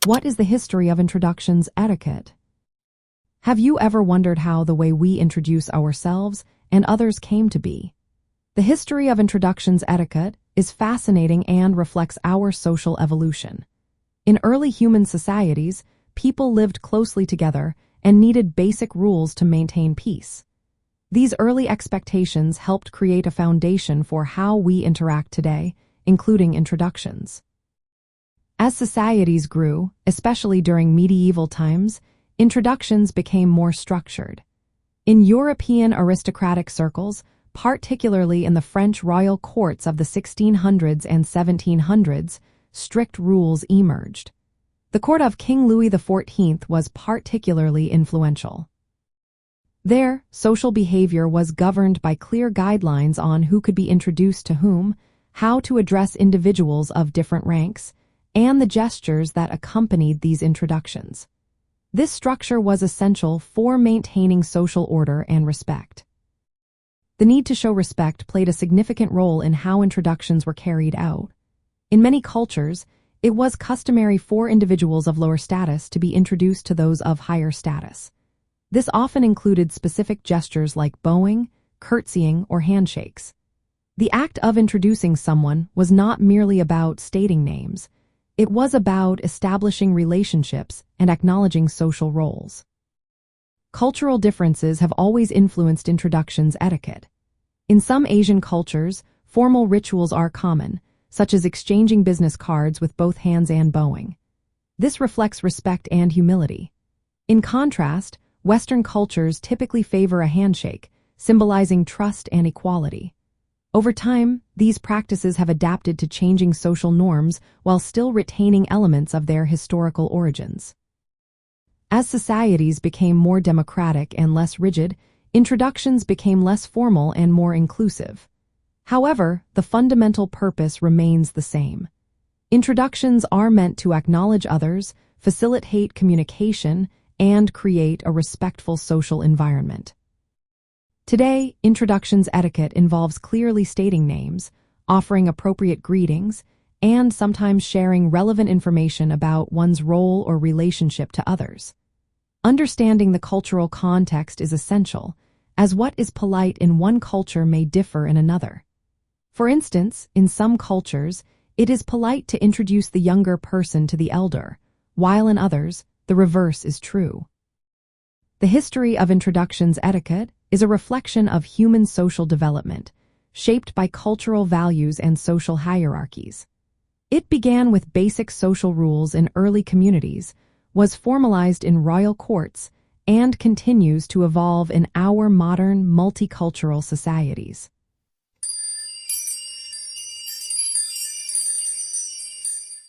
What is the history of introductions etiquette? Have you ever wondered how the way we introduce ourselves and others came to be? The history of introductions etiquette is fascinating and reflects our social evolution. In early human societies, people lived closely together and needed basic rules to maintain peace. These early expectations helped create a foundation for how we interact today, including introductions. As societies grew, especially during medieval times, introductions became more structured. In European aristocratic circles, particularly in the French royal courts of the 1600s and 1700s, strict rules emerged. The court of King Louis XIV was particularly influential. There, social behavior was governed by clear guidelines on who could be introduced to whom, how to address individuals of different ranks, and the gestures that accompanied these introductions. This structure was essential for maintaining social order and respect. The need to show respect played a significant role in how introductions were carried out. In many cultures, it was customary for individuals of lower status to be introduced to those of higher status. This often included specific gestures like bowing, curtsying, or handshakes. The act of introducing someone was not merely about stating names. It was about establishing relationships and acknowledging social roles. Cultural differences have always influenced introductions etiquette. In some Asian cultures, formal rituals are common, such as exchanging business cards with both hands and bowing. This reflects respect and humility. In contrast, Western cultures typically favor a handshake, symbolizing trust and equality. Over time, these practices have adapted to changing social norms while still retaining elements of their historical origins. As societies became more democratic and less rigid, introductions became less formal and more inclusive. However, the fundamental purpose remains the same. Introductions are meant to acknowledge others, facilitate communication, and create a respectful social environment. Today, introductions etiquette involves clearly stating names, offering appropriate greetings, and sometimes sharing relevant information about one's role or relationship to others. Understanding the cultural context is essential, as what is polite in one culture may differ in another. For instance, in some cultures, it is polite to introduce the younger person to the elder, while in others, the reverse is true. The history of introductions etiquette is a reflection of human social development, shaped by cultural values and social hierarchies. It began with basic social rules in early communities, was formalized in royal courts, and continues to evolve in our modern multicultural societies.